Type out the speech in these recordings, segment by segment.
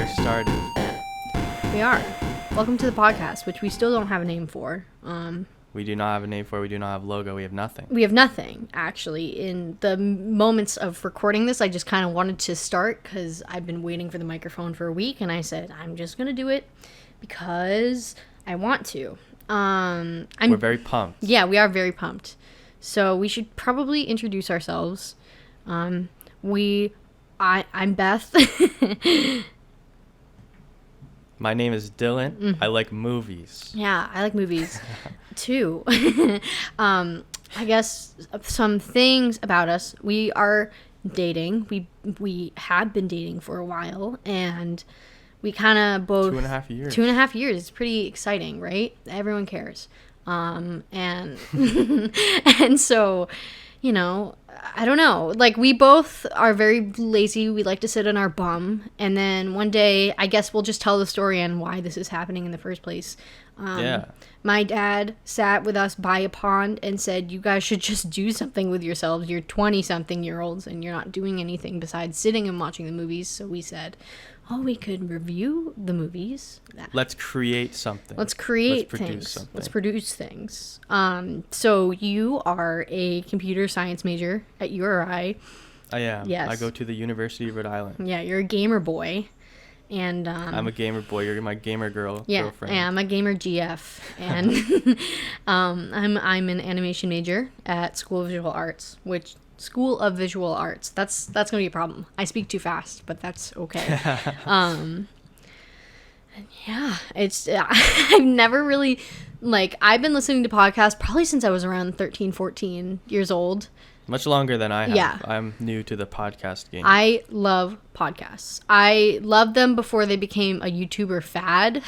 started. We are. Welcome to the podcast, which we still don't have a name for. We do not have a name for it. We do not have a logo. We have nothing. We have nothing, actually. In the moments of recording this, I just kind of wanted to start because I've been waiting for the microphone for a week, and I said, I'm just going to do it because I want to. We're very pumped. Yeah, we are very pumped. So we should probably introduce ourselves. I'm Beth. My name is Dylan. Mm-hmm. I like movies. Yeah, I like movies too. I guess some things about us. We are dating. We have been dating for a while, and we kind of both 2.5 years. 2.5 years. It's pretty exciting, right? Everyone cares. And and so, you know, I don't know. Like, we both are very lazy. We like to sit on our bum. And then one day, I guess we'll just tell the story on why this is happening in the first place. Yeah. My dad sat with us by a pond and said, you guys should just do something with yourselves. You're 20-something-year-olds and you're not doing anything besides sitting and watching the movies. So we said, oh, we could review the movies. Let's create something. Let's create Let's things. Something. Let's produce things. So you are a computer science major at URI. I am. Yes. I go to the University of Rhode Island. Yeah, you're a gamer boy. And I'm a gamer boy. You're my gamer girlfriend. Yeah, I'm a gamer GF. And I'm an animation major at School of Visual Arts, School of Visual Arts. That's going to be a problem. I speak too fast, but that's okay. Yeah, it's I've never really, I've been listening to podcasts probably since I was around 13, 14 years old. Much longer than I have. Yeah. I'm new to the podcast game. I love podcasts. I loved them before they became a YouTuber fad.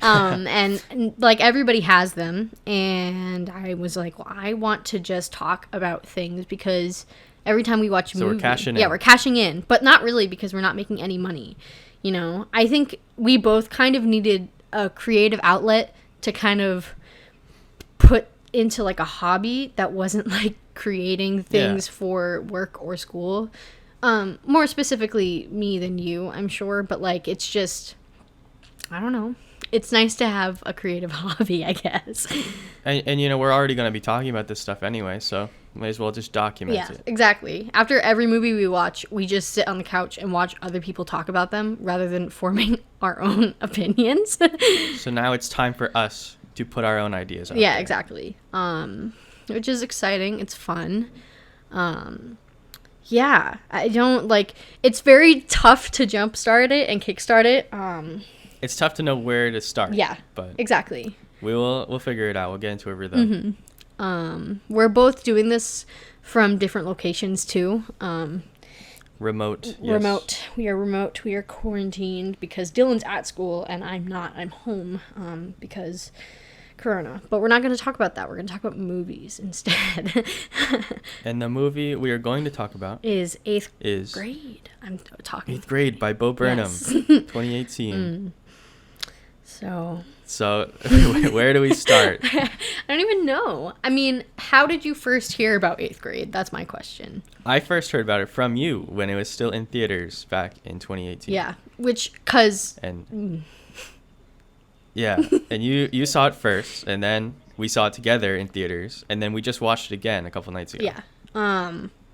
And everybody has them. And I was like, well, I want to just talk about things because every time we watch a movie. So we're cashing in. Yeah, we're cashing in. But not really because we're not making any money. You know, I think we both kind of needed a creative outlet to kind of put into a hobby that wasn't creating things for work or school. More specifically me than you, I'm sure, but it's just, I don't know. It's nice to have a creative hobby, I guess. And you know, we're already going to be talking about this stuff anyway, so may as well just document it. Yeah, exactly. After every movie we watch, we just sit on the couch and watch other people talk about them rather than forming our own opinions. So now it's time for us to put our own ideas out Yeah, there. exactly. Which is exciting. It's fun. Yeah, I don't it's very tough to jumpstart it and kickstart it. It's tough to know where to start. Yeah, but exactly. we'll figure it out. We'll get into it though. Mm-hmm. We're both doing this from different locations too. Remote. We are remote. We are quarantined because Dylan's at school and I'm not. I'm home because Corona. But we're not going to talk about that. We're going to talk about movies instead. And the movie we are going to talk about is Eighth Grade. I'm talking. 8th Grade by Bo Burnham, Yes. 2018. So where do we start? I don't even know. I mean, how did you first hear about 8th Grade? That's my question. I first heard about it from you when it was still in theaters back in 2018. Yeah, Yeah, and you saw it first, and then we saw it together in theaters, and then we just watched it again a couple nights ago. Yeah.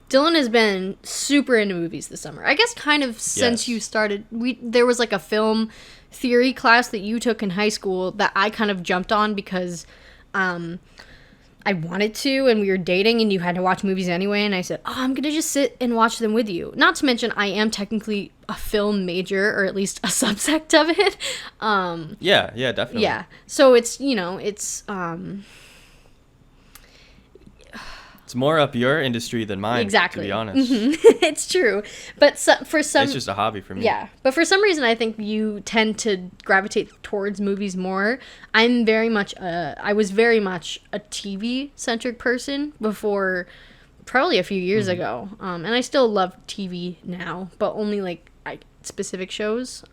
Dylan has been super into movies this summer. I guess kind of since you started. There was a film theory class that you took in high school that I kind of jumped on because I wanted to, and we were dating, and you had to watch movies anyway, and I said, oh, I'm going to just sit and watch them with you. Not to mention, I am technically a film major, or at least a subsect of it. Yeah, definitely. Yeah. So it's, it's more up your industry than mine, exactly. to be honest. Mm-hmm. It's true. But for some... It's just a hobby for me. Yeah. But for some reason, I think you tend to gravitate towards movies more. I was very much a TV-centric person before probably a few years ago. And I still love TV now, but only specific shows.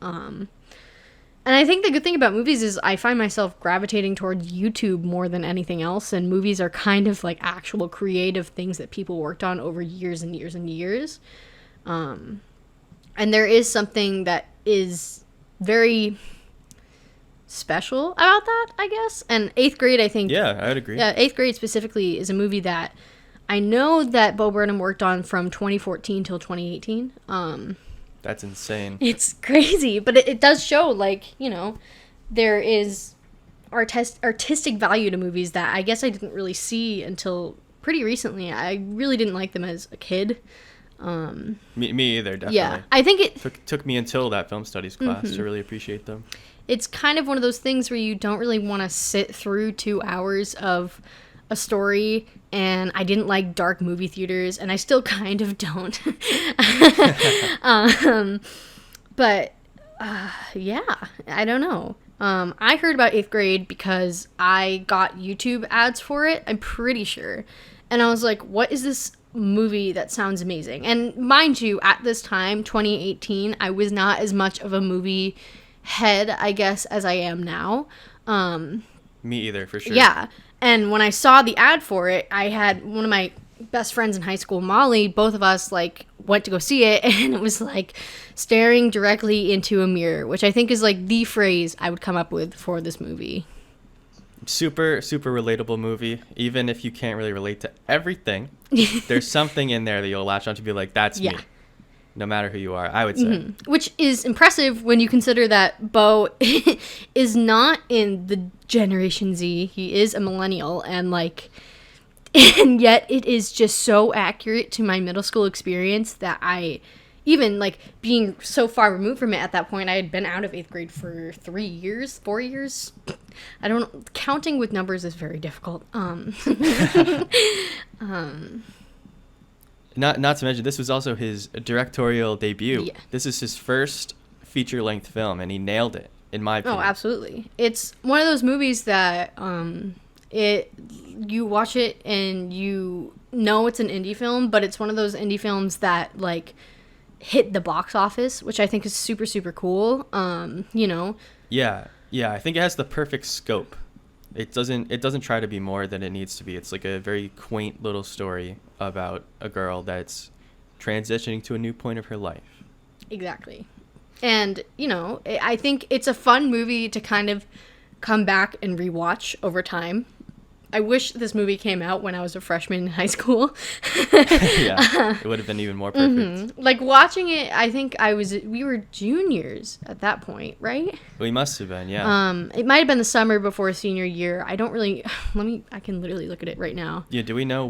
And I think the good thing about movies is I find myself gravitating towards YouTube more than anything else, and movies are kind of actual creative things that people worked on over years and years and years. And there is something that is very special about that, I guess. And Eighth Grade, I think. Yeah, I would agree. Yeah, Eighth Grade specifically is a movie that I know that Bo Burnham worked on from 2014 till 2018. That's insane. It's crazy, but it does show, like, you know, there is artistic value to movies that I guess I didn't really see until pretty recently. I really didn't like them as a kid. Me either, definitely. Yeah, I think it took me until that film studies class to really appreciate them. It's kind of one of those things where you don't really want to sit through 2 hours of a story, and I didn't like dark movie theaters, and I still kind of don't. But yeah, I don't know. I heard about Eighth Grade because I got YouTube ads for it, I'm pretty sure. And I was like, what is this movie that sounds amazing? And mind you, at this time, 2018, I was not as much of a movie head, I guess, as I am now. Me either, for sure. Yeah. And when I saw the ad for it, I had one of my best friends in high school, Molly, both of us, like, went to go see it, and it was like staring directly into a mirror, which I think is like the phrase I would come up with for this movie. Super relatable movie. Even if you can't really relate to everything, there's something in there that you'll latch on to, be like, that's me. No matter who you are, I would say. Which is impressive when you consider that Bo is not in the Generation Z. He is a millennial, and like, and yet it is just so accurate to my middle school experience that I, even like being so far removed from it at that point, I had been out of 8th grade for 4 years. I don't know. Counting with numbers is very difficult. Not to mention, this was also his directorial debut. Yeah. This is his first feature-length film, and he nailed it, in my opinion. Oh, absolutely. It's one of those movies that you watch it and you know it's an indie film, but it's one of those indie films that, like, hit the box office, which I think is super, super cool. You know? Yeah, I think it has the perfect scope. It doesn't try to be more than it needs to be. It's like a very quaint little story about a girl that's transitioning to a new point of her life. Exactly. And, you know, I think it's a fun movie to kind of come back and rewatch over time. I wish this movie came out when I was a freshman in high school. Yeah, it would have been even more perfect. Like, watching it, I think we were juniors at that point, right? We must have been, yeah. It might have been the summer before senior year. I don't really, I can literally look at it right now. Yeah, do we know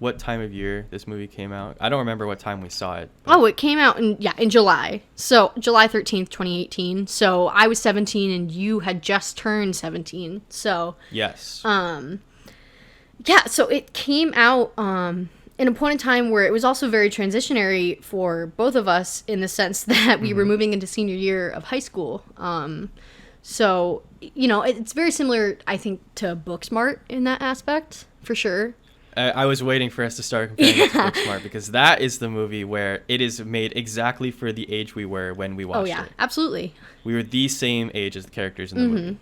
what time of year this movie came out? I don't remember what time we saw it. Oh, it came out in July. So, July 13th, 2018. So, I was 17 and you had just turned 17. So, yes. Yeah, so it came out in a point in time where it was also very transitionary for both of us, in the sense that we were moving into senior year of high school. So, you know, it's very similar, I think, to Booksmart in that aspect, for sure. I was waiting for us to start comparing it to Booksmart, because that is the movie where it is made exactly for the age we were when we watched it. Oh, yeah, absolutely. We were the same age as the characters in the movie.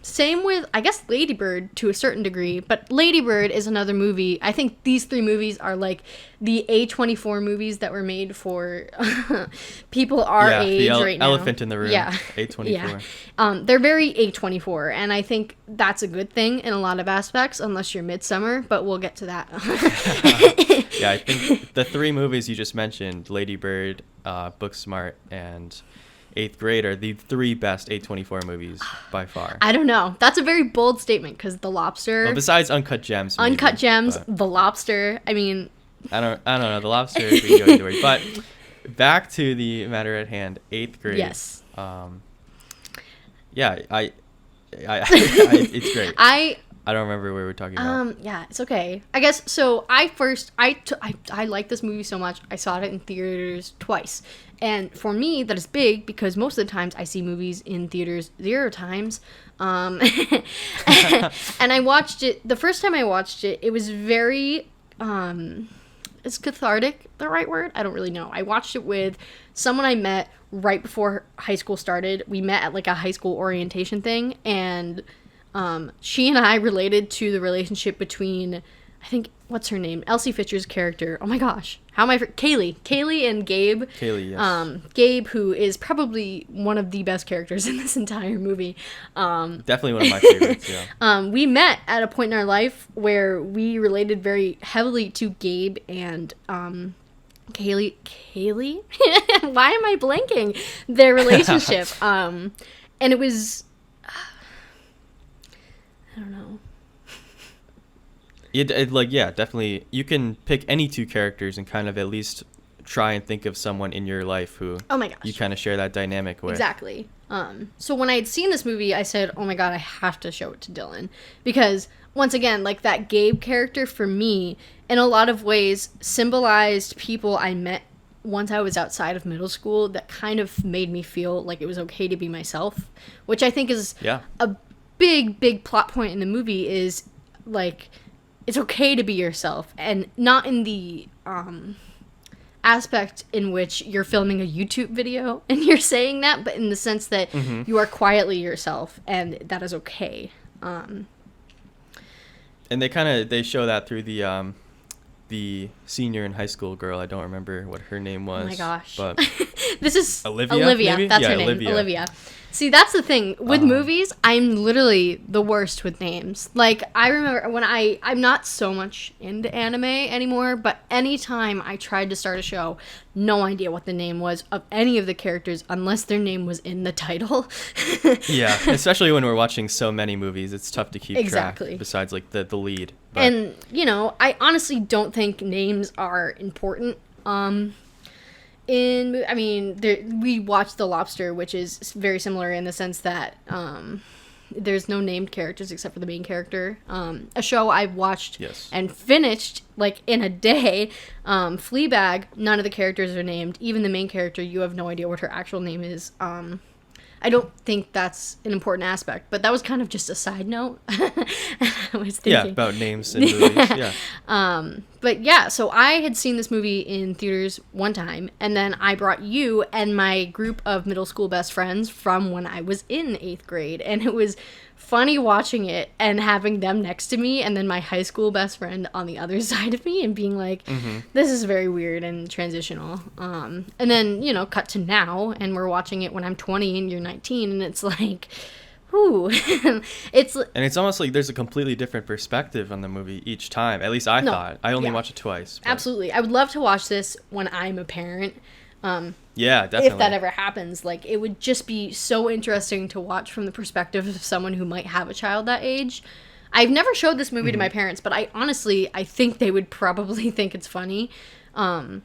Same with, I guess, Lady Bird to a certain degree, but Lady Bird is another movie. I think these 3 movies are like the A24 movies that were made for people our age right now. Elephant in the room. Yeah. A24. Yeah. They're very A24, and I think that's a good thing in a lot of aspects, unless you're Midsummer, but we'll get to that. Yeah, I think the 3 movies you just mentioned, Lady Bird, Booksmart, and 8th grade, are the 3 best A24 movies by far. I don't know. That's a very bold statement, because The Lobster. Well, besides Uncut Gems. Maybe, Uncut Gems, The Lobster. I mean, I don't know. The Lobster, we can go either way. But back to the matter at hand. 8th grade. Yes. Yeah, it's great. I don't remember what we were talking about. Yeah, it's okay. I guess, so I like this movie so much, I saw it in theaters twice. And for me, that is big, because most of the times I see movies in theaters 0 times. And I watched it, the first time I watched it, it was very, is cathartic the right word? I don't really know. I watched it with someone I met right before high school started. We met at like a high school orientation thing, and she and I related to the relationship between, I think what's her name? Elsie Fitcher's character. Oh my gosh. How am I... Kaylee and Gabe. Kaylee, yes. Gabe, who is probably one of the best characters in this entire movie. Definitely one of my favorites, yeah. We met at a point in our life where we related very heavily to Gabe and Kaylee? Why am I blanking? Their relationship. And it was... I don't know. Definitely. You can pick any two characters and kind of at least try and think of someone in your life who oh my gosh, you kind of share that dynamic with. Exactly. So when I had seen this movie, I said, oh my god, I have to show it to Dylan. Because, once again, like, that Gabe character, for me, in a lot of ways, symbolized people I met once I was outside of middle school that kind of made me feel like it was okay to be myself. Which I think is a big plot point in the movie is, like... It's okay to be yourself, and not in the aspect in which you're filming a YouTube video and you're saying that, but in the sense that you are quietly yourself, and that is okay. And they show that through the senior in high school girl. I don't remember what her name was. Oh my gosh. But this is Olivia. Maybe? That's her name. Olivia. See, that's the thing. With movies, I'm literally the worst with names. Like, I remember when I'm not so much into anime anymore, but anytime I tried to start a show, no idea what the name was of any of the characters unless their name was in the title. Yeah, especially when we're watching so many movies, it's tough to keep track, besides, like, the lead. But. And, I honestly don't think names are important. We watched The Lobster, which is very similar in the sense that there's no named characters except for the main character. A show I watched and finished, like, in a day, Fleabag, none of the characters are named. Even the main character, you have no idea what her actual name is. I don't think that's an important aspect, but that was kind of just a side note. I was thinking. Yeah, about names in movies, yeah. But yeah, so I had seen this movie in theaters one time, and then I brought you and my group of middle school best friends from when I was in 8th grade, and it was funny watching it and having them next to me, and then my high school best friend on the other side of me, and being like, this is very weird and transitional. And then, cut to now, and we're watching it when I'm 20 and you're 19, and it's like... Ooh. And it's almost like there's a completely different perspective on the movie each time. At least I thought. I only watched it twice. But. Absolutely. I would love to watch this when I'm a parent. Yeah, definitely. If that ever happens. Like, it would just be so interesting to watch from the perspective of someone who might have a child that age. I've never showed this movie to my parents, but I think they would probably think it's funny. And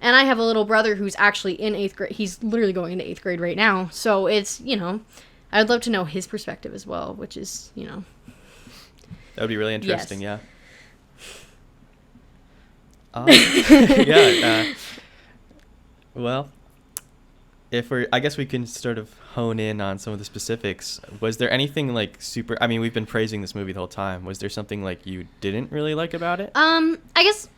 I have a little brother who's actually in 8th grade. He's literally going into 8th grade right now. So it's, I'd love to know his perspective as well, which is, That would be really interesting, yes. Well, I guess we can sort of hone in on some of the specifics. Was there anything, like, super... I mean, we've been praising this movie the whole time. Was there something, like, you didn't really like about it? I guess,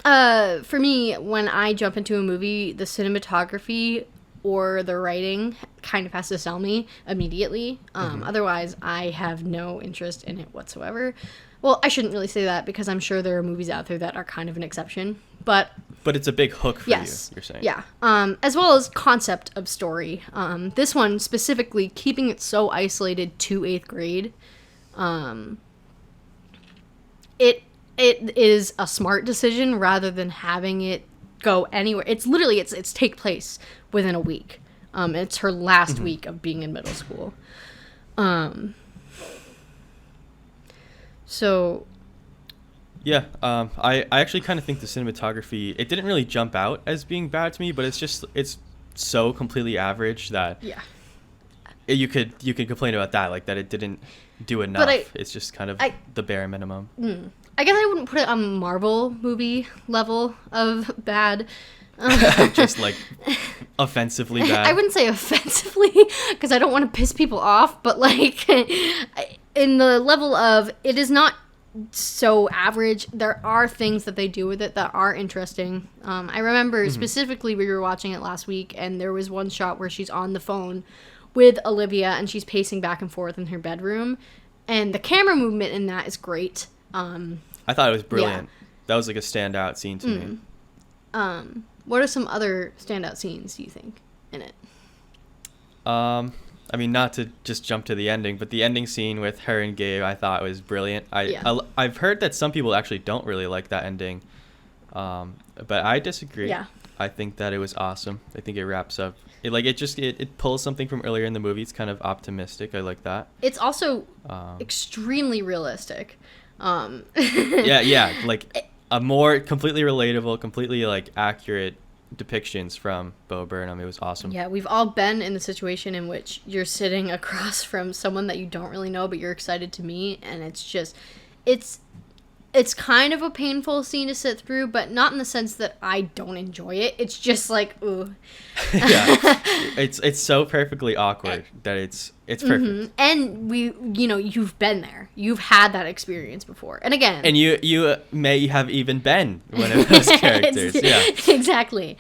for me, when I jump into a movie, the cinematography... or the writing kind of has to sell me immediately. Otherwise, I have no interest in it whatsoever. Well, I shouldn't really say that because I'm sure there are movies out there that are kind of an exception. But it's a big hook for you, you're saying. Yeah. As well as concept of story. This one, specifically, keeping it so isolated to 8th grade, it is a smart decision rather than having it go anywhere. It's literally, it's take place within a week. It's her last week of being in middle school. So yeah, I actually kind of think the cinematography, it didn't really jump out as being bad to me, but it's so completely average that you could complain about that, like that it didn't do enough. It's just kind of the bare minimum. I guess I wouldn't put it on Marvel movie level of bad. Just like offensively bad. I wouldn't say offensively because I don't want to piss people off, but like in the level of it is not so average. There are things that they do with it that are interesting. I remember specifically we were watching it last week, and there was one shot where she's on the phone with Olivia and she's pacing back and forth in her bedroom, and the camera movement in that is great. I thought it was brilliant. that was like a standout scene to me. What are some other standout scenes do you think in it? I mean, not to just jump to the ending, but the ending scene with her and Gabe, I thought was brilliant. I've heard that some people actually don't really like that ending, but I disagree. Yeah. I think that it was awesome. I think it wraps up. It pulls something from earlier in the movie. It's kind of optimistic. I like that. It's also extremely realistic. Yeah, like a more completely relatable, completely like accurate depictions from Bo Burnham. It was awesome. Yeah, we've all been in the situation in which you're sitting across from someone that you don't really know, but you're excited to meet, and it's kind of a painful scene to sit through, but not in the sense that I don't enjoy it. It's just like, ooh. Yeah, it's so perfectly awkward that it's perfect. And you've been there. You've had that experience before. And again, and you may have even been one of those characters. Yeah, exactly.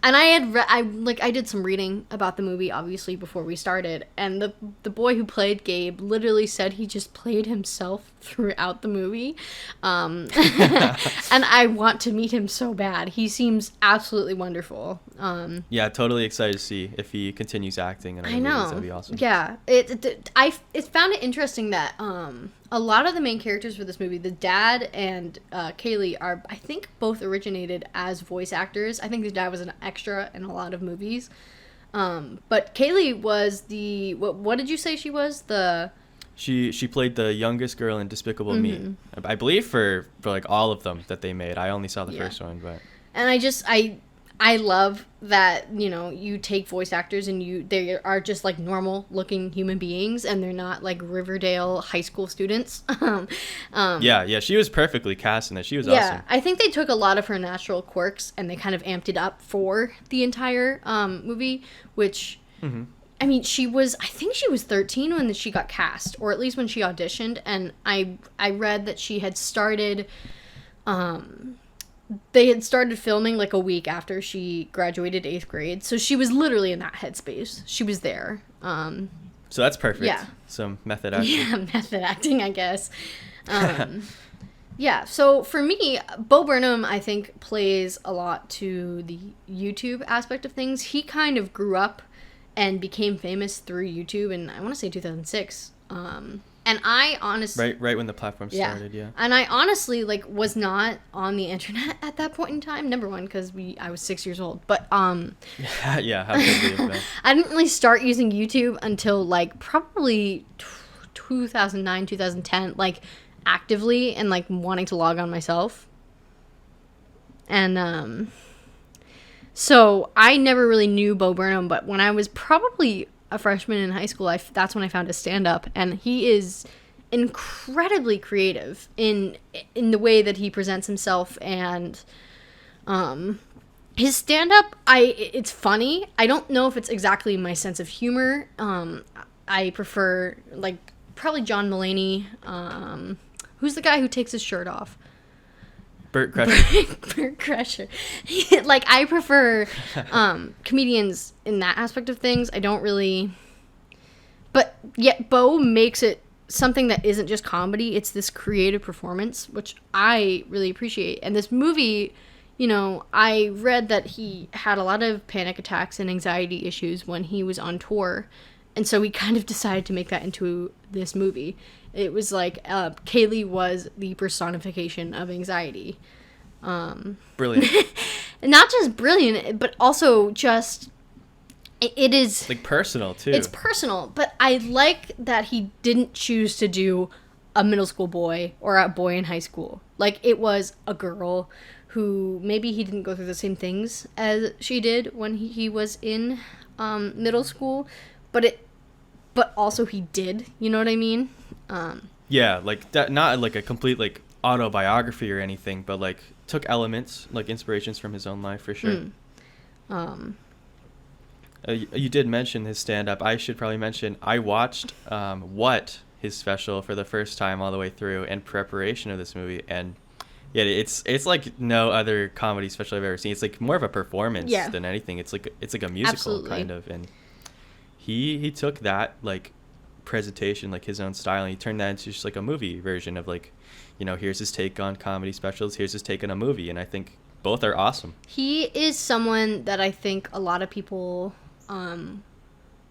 And I did some reading about the movie, obviously, before we started, and the boy who played Gabe literally said he just played himself throughout the movie, and I want to meet him so bad. He seems absolutely wonderful. Yeah, totally excited to see if he continues acting in other I know. movies. That'd be awesome. Yeah, I found it interesting that a lot of the main characters for this movie, the dad and Kaylee, are, I think, both originated as voice actors. I think the dad was an extra in a lot of movies. But Kaylee was what did you say she was? She played the youngest girl in Despicable Me. I believe for like all of them that they made. I only saw the first one, but. And I love that, you take voice actors and they are just like normal looking human beings, and they're not like Riverdale high school students. Yeah, she was perfectly cast in that. She was yeah, awesome. I think they took a lot of her natural quirks and they kind of amped it up for the entire movie, which, I mean, I think she was 13 when she got cast, or at least when she auditioned, and I read that she had started, they had started filming like a week after she graduated 8th grade. So she was literally in that headspace. She was there. So that's perfect. Yeah. Some method acting. Yeah, method acting, I guess. Yeah, so for me, Bo Burnham, I think, plays a lot to the YouTube aspect of things. He kind of grew up and became famous through YouTube in, I want to say, 2006. And I honestly... Right when the platform started, yeah. And I honestly, was not on the internet at that point in time. Number one, because I was 6 years old. But, Yeah, how could we have been? I didn't really start using YouTube until, probably 2009, 2010, actively and, wanting to log on myself. And, so I never really knew Bo Burnham, but when I was probably a freshman in high school, that's when I found his stand-up, and he is incredibly creative in the way that he presents himself, and his stand-up, it's funny. I don't know if it's exactly my sense of humor. I prefer, probably John Mulaney. Who's the guy who takes his shirt off? Burt Kreischer. Burt Kreischer. I prefer comedians in that aspect of things. I don't really... But yet Bo makes it something that isn't just comedy. It's this creative performance, which I really appreciate. And this movie, I read that he had a lot of panic attacks and anxiety issues when he was on tour. And so we kind of decided to make that into this movie. It was Kaylee was the personification of anxiety. Brilliant. Not just brilliant, but also just... It is... personal, too. It's personal, but I like that he didn't choose to do a middle school boy or a boy in high school. It was a girl who maybe he didn't go through the same things as she did when he was in middle school, but also he did, you know what I mean? Yeah, that, not a complete autobiography or anything, but took elements, inspirations from his own life for sure. You did mention his stand-up. I should probably mention I watched his special for the first time all the way through in preparation of this movie, and yeah, it's like no other comedy special I've ever seen. It's more of a performance than anything. It's like a musical. Absolutely. Kind of, and he took that presentation, like his own style, and he turned that into just like a movie version of like, here's his take on comedy specials, here's his take on a movie, and I think both are awesome. He is someone that I think a lot of people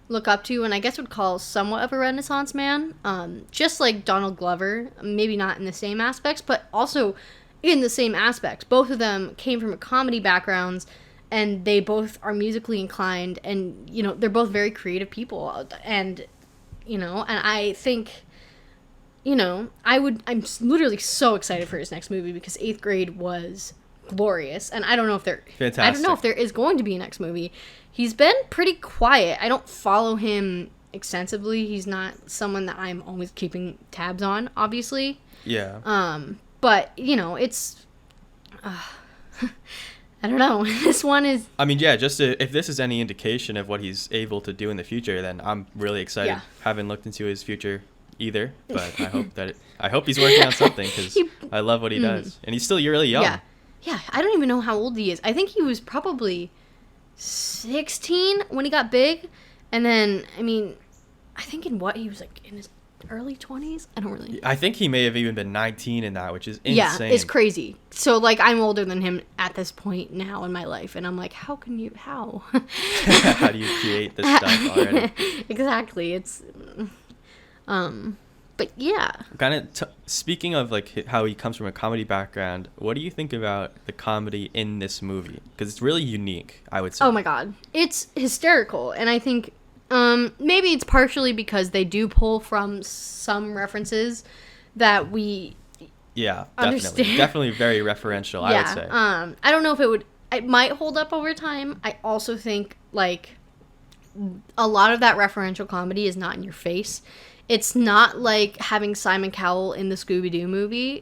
look up to, and I guess would call somewhat of a Renaissance man. Just like Donald Glover, maybe not in the same aspects, but also in the same aspects. Both of them came from comedy backgrounds, and they both are musically inclined, and they're both very creative people, and I think I'm literally so excited for his next movie because 8th Grade was glorious, and I don't know if there is going to be a next movie. He's been pretty quiet. I don't follow him extensively. He's not someone that I'm always keeping tabs on, obviously. Yeah. But it's I don't know. This one is... I mean, yeah, if this is any indication of what he's able to do in the future, then I'm really excited. Yeah. Haven't looked into his future either, but I hope he's working on something because I love what he does. And he's still really young. Yeah. Yeah, I don't even know how old he is. I think he was probably 16 when he got big. And then, I think he was like in his early 20s. I don't really... I think he may have even been 19 in that, which is insane. Yeah, it's crazy. So, like, I'm older than him at this point now in my life. And I'm like, how? How do you create this stuff already? Exactly. It's... But yeah. Kind of speaking of like how he comes from a comedy background, what do you think about the comedy in this movie? Because it's really unique, I would say. Oh my god, it's hysterical, and I think maybe it's partially because they do pull from some references that we definitely very referential. Yeah, I would say. I don't know if it might hold up over time. I also think like a lot of that referential comedy is not in your face. It's not like having Simon Cowell in the Scooby-Doo movie.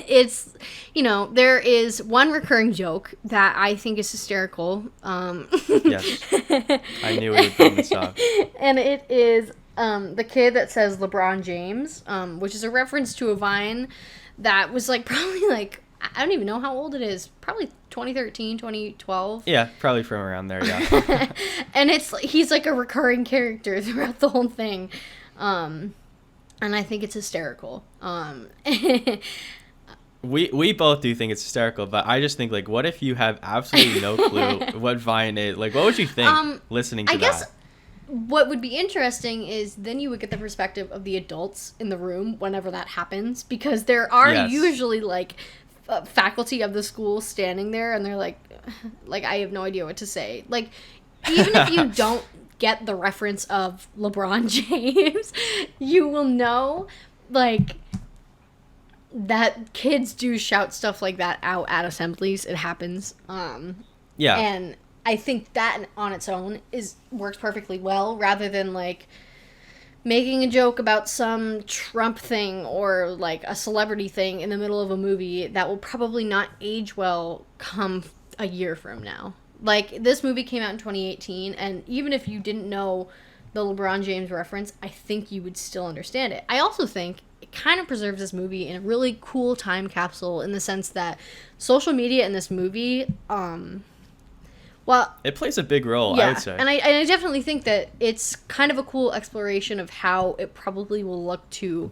It's, there is one recurring joke that I think is hysterical. Yes. I knew we would bring this up. And it is the kid that says LeBron James, which is a reference to a Vine that was like probably like, I don't even know how old it is. Probably 2013, 2012. Yeah, probably from around there, yeah. And he's like a recurring character throughout the whole thing. And I think it's hysterical. We both do think it's hysterical, but I just think, like, what if you have absolutely no clue what Vine is? Like, what would you think listening to that? I guess what would be interesting is then you would get the perspective of the adults in the room whenever that happens, because there are usually, like... faculty of the school standing there, and they're like I have no idea what to say. Like, even if you don't get the reference of LeBron James, you will know, like, that kids do shout stuff like that out at assemblies. It happens. Yeah. And I think that on its own works perfectly well, rather than, like, making a joke about some Trump thing or like a celebrity thing in the middle of a movie that will probably not age well come a year from now. Like, this movie came out in 2018, and even if you didn't know the LeBron James reference, I think you would still understand it. I also think it kind of preserves this movie in a really cool time capsule, in the sense that social media in this movie, well, it plays a big role, yeah, I would say. And I definitely think that it's kind of a cool exploration of how it probably will look to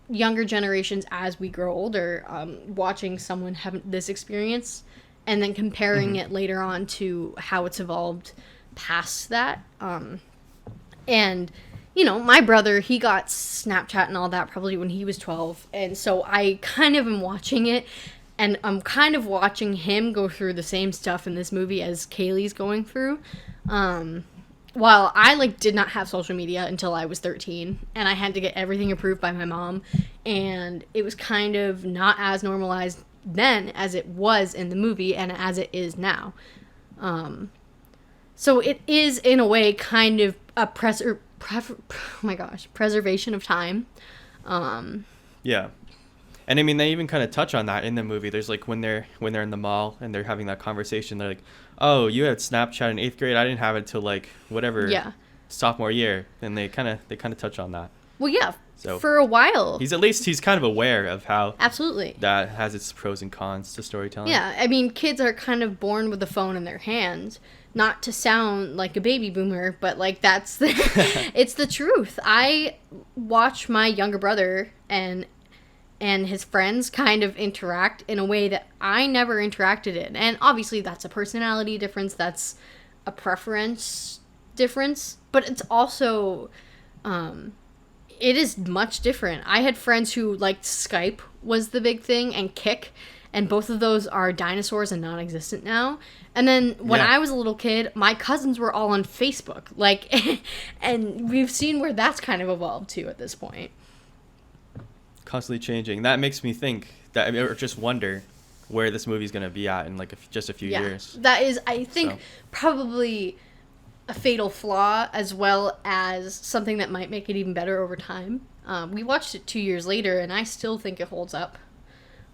younger generations as we grow older, watching someone have this experience and then comparing it later on to how it's evolved past that. And, my brother, he got Snapchat and all that probably when he was 12. And so I kind of am watching it. And I'm kind of watching him go through the same stuff in this movie as Kaylee's going through. While I, like, did not have social media until I was 13. And I had to get everything approved by my mom. And it was kind of not as normalized then as it was in the movie and as it is now. So it is, in a way, kind of a preservation of time. Yeah. And I mean, they even kind of touch on that in the movie. There's like when they're in the mall and they're having that conversation, they're like, "Oh, you had Snapchat in 8th grade. I didn't have it till like whatever sophomore year." And they kind of touch on that. Well, yeah, So for a while. he's kind of aware of how Absolutely. that has its pros and cons to storytelling. Yeah, I mean, kids are kind of born with a phone in their hands. Not to sound like a baby boomer, but like that's it's the truth. I watch my younger brother and his friends kind of interact in a way that I never interacted in. And obviously that's a personality difference, that's a preference difference, but it's also it is much different. I had friends who liked Skype was the big thing and Kik, and both of those are dinosaurs and non-existent now. And then when I was a little kid, my cousins were all on Facebook. Like and we've seen where that's kind of evolved to at this point. Constantly changing. That makes me think that, or just wonder where this movie's going to be at in like just a few years. That is, I think, probably a fatal flaw, as well as something that might make it even better over time. We watched it 2 years later, and I still think it holds up.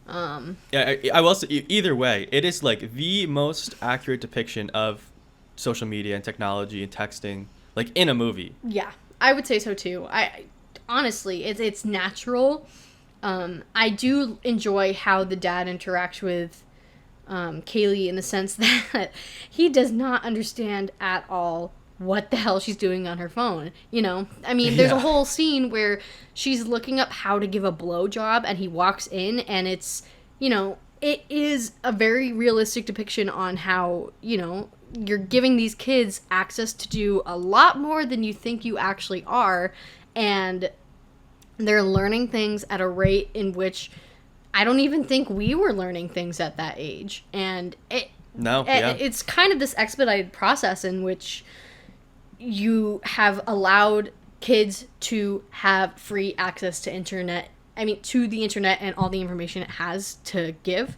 Yeah, I will say, either way, it is like the most accurate depiction of social media and technology and texting, like in a movie. Yeah, I would say so too. I honestly, it's natural. I do enjoy how the dad interacts with Kaylee in the sense that he does not understand at all what the hell she's doing on her phone. You know, I mean, there's a whole scene where she's looking up how to give a blowjob, and he walks in, and it's, you know, it is a very realistic depiction on how, you know, you're giving these kids access to do a lot more than you think you actually are, and they're learning things at a rate in which I don't even think we were learning things at that age. And it's kind of this expedited process in which you have allowed kids to have free access to to the internet and all the information it has to give.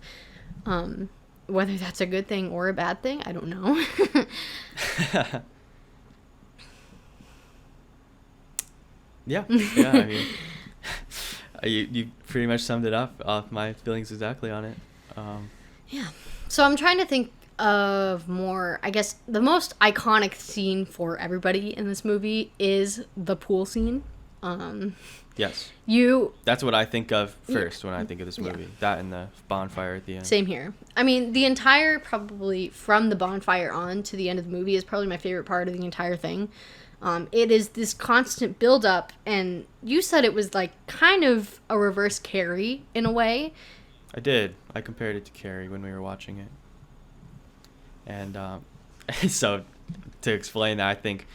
Whether that's a good thing or a bad thing, I don't know. Yeah, I mean, you pretty much summed it up. My feelings exactly on it. Yeah. So I'm trying to think of more, I guess, the most iconic scene for everybody in this movie is the pool scene. Yes. That's what I think of first when I think of this movie. That and the bonfire at the end. Same here. I mean, the entire, probably from the bonfire on to the end of the movie is probably my favorite part of the entire thing. It is this constant build-up, and you said it was like kind of a reverse Carrie in a way. I did. I compared it to Carrie when we were watching it. And so to explain that, I think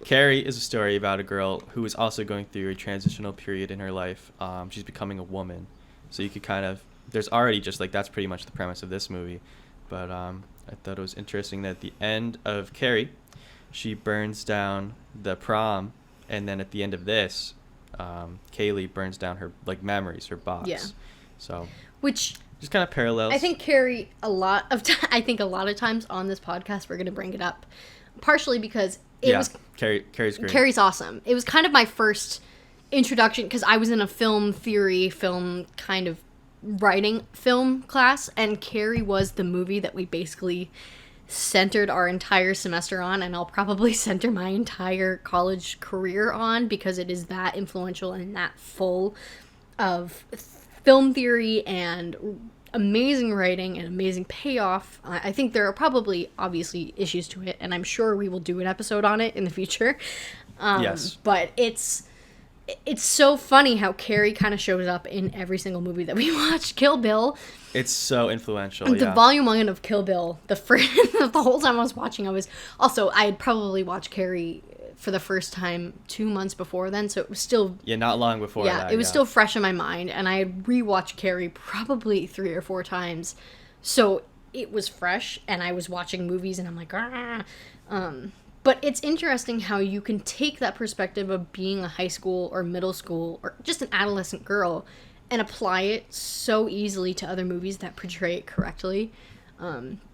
Carrie is a story about a girl who is also going through a transitional period in her life. She's becoming a woman. So you could kind of, there's already just like, that's pretty much the premise of this movie. But I thought it was interesting that at the end of Carrie, she burns down the prom, and then at the end of this, Kaylee burns down her like memories, her box. Yeah. So which just kind of parallels. I think Carrie a lot of times on this podcast we're gonna bring it up, partially because was Carrie's great. Carrie's awesome. It was kind of my first introduction because I was in a film kind of writing film class, and Carrie was the movie that we basically centered our entire semester on, and I'll probably center my entire college career on, because it is that influential and that full of film theory and amazing writing and amazing payoff. I think there are probably obviously issues to it, and I'm sure we will do an episode on it in the future. Yes. But it's so funny how Carrie kind of shows up in every single movie that we watch. Kill Bill. It's so influential. The volume 1 of Kill Bill, the whole time I was watching, I had probably watched Carrie for the first time 2 months before then, so it was still... Yeah, not long before that. It was still fresh in my mind, and I had rewatched Carrie probably 3 or 4 times, so it was fresh, and I was watching movies, and I'm like, but it's interesting how you can take that perspective of being a high school or middle school or just an adolescent girl and apply it so easily to other movies that portray it correctly.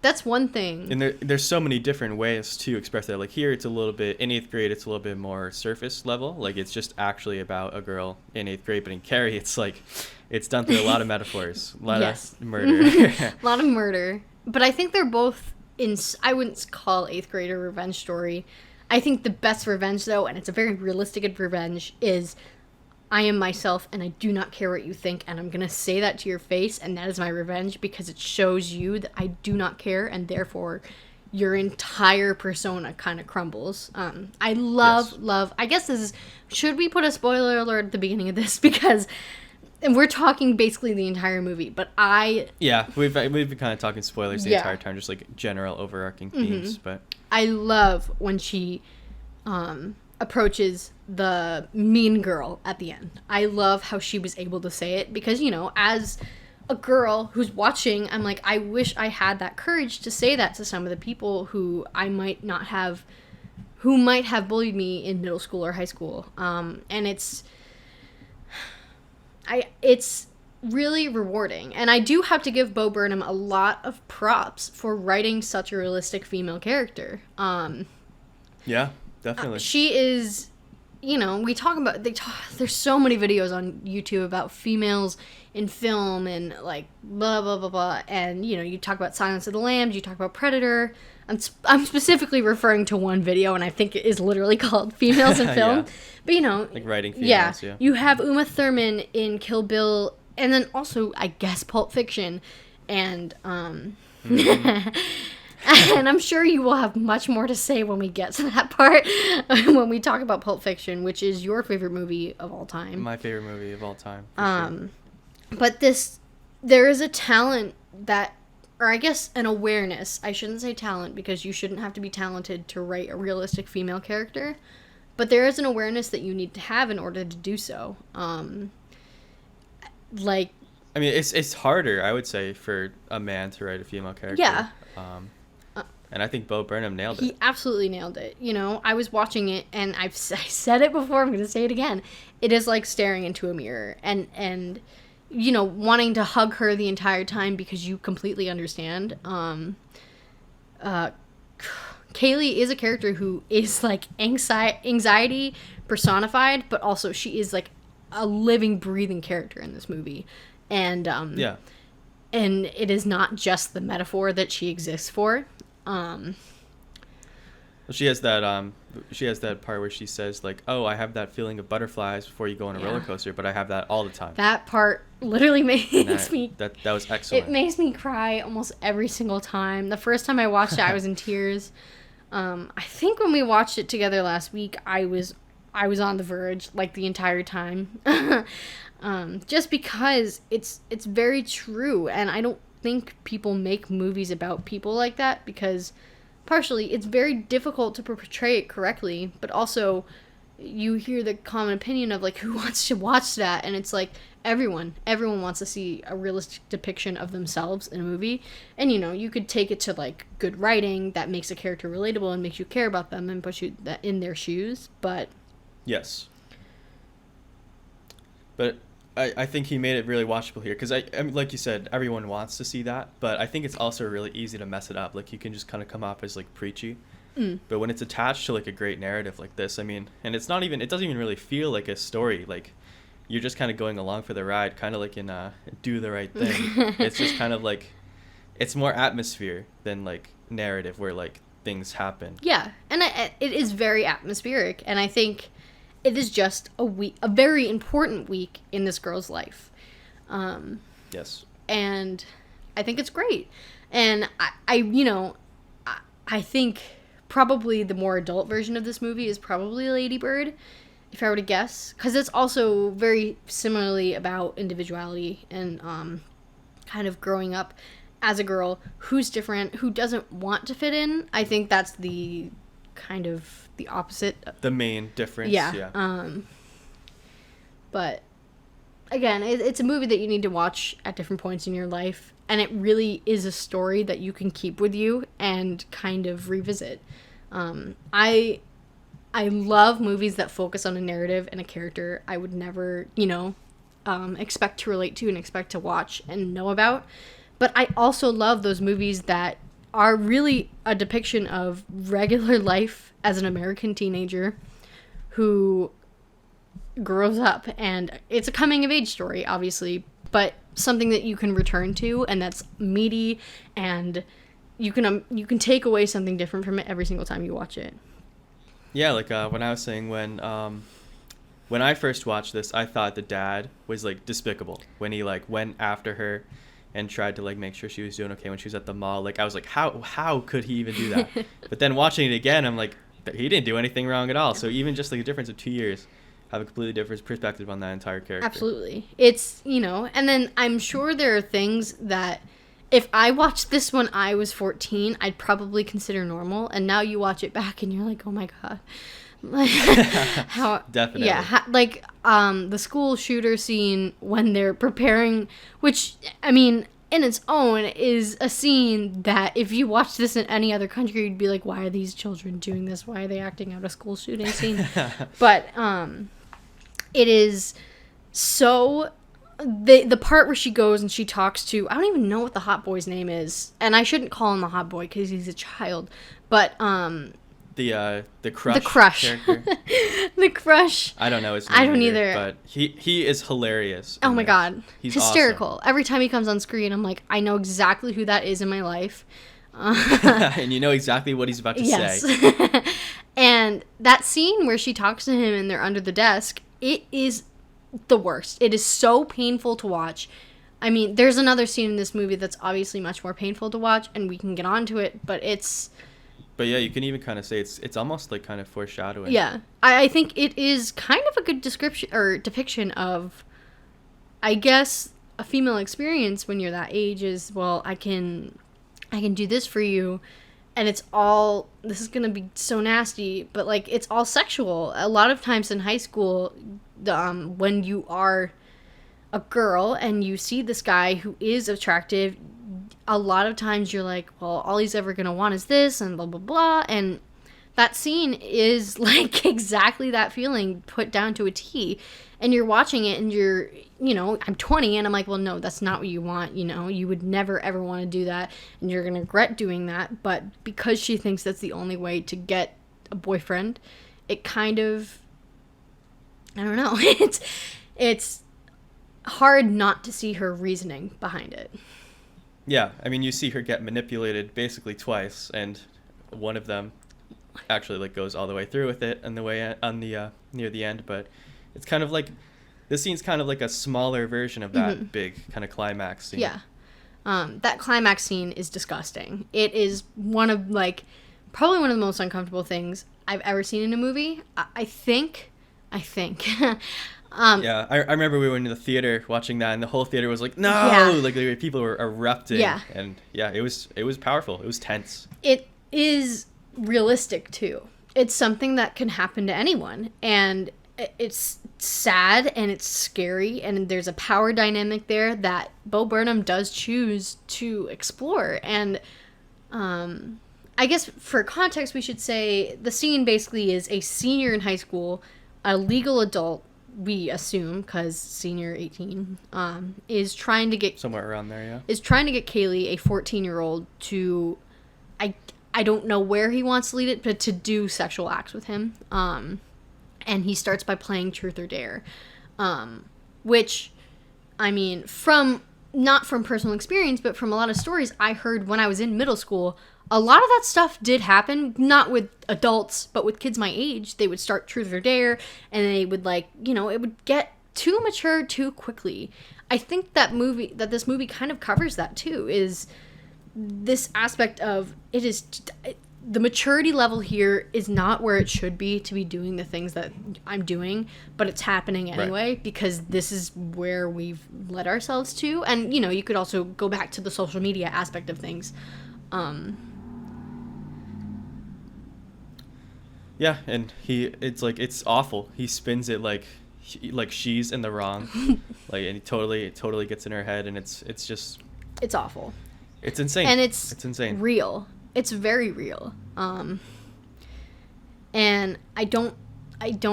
That's one thing. And there's so many different ways to express that. Like here, it's a little bit, in 8th grade, it's a little bit more surface level. Like it's just actually about a girl in 8th grade. But in Carrie, it's like, it's done through a lot of metaphors. A lot of murder. A lot of murder. But I think they're both I wouldn't call 8th grade a revenge story. I think the best revenge, though, and it's a very realistic revenge, is I am myself and I do not care what you think, and I'm going to say that to your face, and that is my revenge because it shows you that I do not care, and therefore your entire persona kind of crumbles. I love, I guess this is, should we put a spoiler alert at the beginning of this? Because, and we're talking basically the entire movie, but Yeah, we've been kind of talking spoilers the entire time, just like general overarching themes, but... I love when she approaches the mean girl at the end. I love how she was able to say it because, you know, as a girl who's watching, I'm like, I wish I had that courage to say that to some of the people who I might not have, who might have bullied me in middle school or high school. And it's really rewarding. And I do have to give Bo Burnham a lot of props for writing such a realistic female character. Yeah, definitely. She is, you know, we talk about, there's so many videos on YouTube about females in film and like blah, blah, blah, blah. And, you know, you talk about Silence of the Lambs, you talk about Predator. I'm specifically referring to one video, and I think it is literally called Females in Film. Yeah. But, you know. Like writing females, yeah. You have Uma Thurman in Kill Bill, and then also, I guess, Pulp Fiction. And, and I'm sure you will have much more to say when we get to that part, when we talk about Pulp Fiction, which is your favorite movie of all time. My favorite movie of all time. Sure. But there is a talent that, or I guess an awareness, I shouldn't say talent because you shouldn't have to be talented to write a realistic female character, but there is an awareness that you need to have in order to do so. Like, I mean, it's harder, I would say, for a man to write a female character. Yeah. And I think Bo Burnham nailed it. He absolutely nailed it. You know, I was watching it, and I said it before, I'm going to say it again. It is like staring into a mirror, and you know, wanting to hug her the entire time because you completely understand. Kaylee is a character who is like anxiety personified, but also she is like a living, breathing character in this movie. And yeah. And it is not just the metaphor that she exists for. She has that part where she says like, "Oh, I have that feeling of butterflies before you go on a roller coaster, but I have that all the time." That part literally makes me. That was excellent. It makes me cry almost every single time. The first time I watched it, I was in tears. I think when we watched it together last week, I was on the verge like the entire time. Just because it's very true, and I don't think people make movies about people like that because partially it's very difficult to portray it correctly, but also you hear the common opinion of like, who wants to watch that? And it's like everyone wants to see a realistic depiction of themselves in a movie. And you know, you could take it to like good writing that makes a character relatable and makes you care about them and puts you in their shoes, but yes. But I think he made it really watchable here because I mean, like you said, everyone wants to see that, but I think it's also really easy to mess it up. Like you can just kind of come off as like preachy, but when it's attached to like a great narrative like this, I mean, and it doesn't even really feel like a story. Like you're just kind of going along for the ride, kind of like in Do the Right Thing. It's just kind of like, it's more atmosphere than like narrative where like things happen. Yeah, and it is very atmospheric, and I think it is just a very important week in this girl's life. Yes. And I think it's great. And I think probably the more adult version of this movie is probably Lady Bird, if I were to guess. Because it's also very similarly about individuality and kind of growing up as a girl who's different, who doesn't want to fit in. I think that's the kind of the opposite. The main difference. Yeah. But again, it's a movie that you need to watch at different points in your life, and it really is a story that you can keep with you and kind of revisit. I love movies that focus on a narrative and a character I would never, expect to relate to and expect to watch and know about. But I also love those movies that are really a depiction of regular life as an American teenager who grows up, and it's a coming of age story, obviously, but something that you can return to and that's meaty, and you can take away something different from it every single time you watch it. Yeah, like when I was saying when when I first watched this, I thought the dad was like despicable when he like went after her and tried to like make sure she was doing okay when she was at the mall. Like I was like, how could he even do that? But then watching it again, I'm like, he didn't do anything wrong at all. So even just like a difference of 2 years, have a completely different perspective on that entire character. Absolutely. It's, you know, and then I'm sure there are things that if I watched this when I was 14, I'd probably consider normal. And now you watch it back and you're like, oh my God. How Definitely. Yeah, like the school shooter scene when they're preparing, which I mean in its own is a scene that if you watch this in any other country you'd be like, why are these children doing this, why are they acting out a school shooting scene? But it is so the part where she goes and she talks to, I don't even know what the hot boy's name is, and I shouldn't call him the hot boy because he's a child, but the crush. The crush. Character. The crush. I don't know his name. I don't either. But he is hilarious. Oh my God. He's hysterical. awesome. Every time he comes on screen, I'm like, I know exactly who that is in my life. And you know exactly what he's about to say. And that scene where she talks to him and they're under the desk, it is the worst. It is so painful to watch. I mean, there's another scene in this movie that's obviously much more painful to watch, and we can get onto it, but it's... But yeah, you can even kind of say it's almost like kind of foreshadowing. Yeah. I think it is kind of a good description or depiction of, I guess, a female experience when you're that age is, well, I can do this for you, and it's all, this is going to be so nasty, but like it's all sexual. A lot of times in high school, when you are a girl and you see this guy who is attractive, a lot of times you're like, well, all he's ever going to want is this and blah, blah, blah. And that scene is like exactly that feeling put down to a T. And you're watching it and you're, you know, I'm 20 and I'm like, well, no, that's not what you want. You know, you would never ever want to do that. And you're going to regret doing that. But because she thinks that's the only way to get a boyfriend, it kind of, I don't know. It's hard not to see her reasoning behind it. Yeah, I mean, you see her get manipulated basically twice, and one of them actually like goes all the way through with it on the way on the near the end. But it's kind of like this scene's kind of like a smaller version of that big kind of climax scene. Yeah, that climax scene is disgusting. It is one of like probably one of the most uncomfortable things I've ever seen in a movie. I think. Yeah, I remember we went to the theater watching that, and the whole theater was like, no! Yeah. Like, people were erupting. Yeah. And, yeah, it was powerful. It was tense. It is realistic, too. It's something that can happen to anyone, and it's sad, and it's scary, and there's a power dynamic there that Bo Burnham does choose to explore, and I guess for context, we should say the scene basically is a senior in high school, a legal adult, we assume, because senior 18, is trying to get... Somewhere around there, yeah. Is trying to get Kaylee, a 14-year-old, to... I don't know where he wants to lead it, but to do sexual acts with him. And he starts by playing Truth or Dare. Which, I mean, not from personal experience, but from a lot of stories I heard when I was in middle school, a lot of that stuff did happen, not with adults, but with kids my age. They would start Truth or Dare, and they would, like, you know, it would get too mature too quickly. I think that this movie kind of covers that too, is this aspect of the maturity level here is not where it should be to be doing the things that I'm doing, but it's happening anyway, right, because this is where we've led ourselves to. And, you know, you could also go back to the social media aspect of things. Yeah, and it's awful. He spins it like she's in the wrong, like, and he totally gets in her head, and it's awful. It's insane. And it's insane. Real. It's very real. And I don't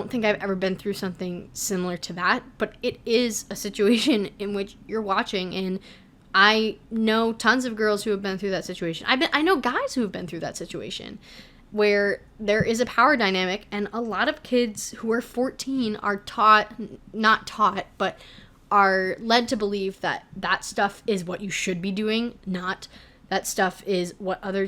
think I've ever been through something similar to that, but it is a situation in which you're watching, and I know tons of girls who have been through that situation. I know guys who have been through that situation, where there is a power dynamic, and a lot of kids who are 14 are not taught, but are led to believe that that stuff is what you should be doing, not that stuff is what other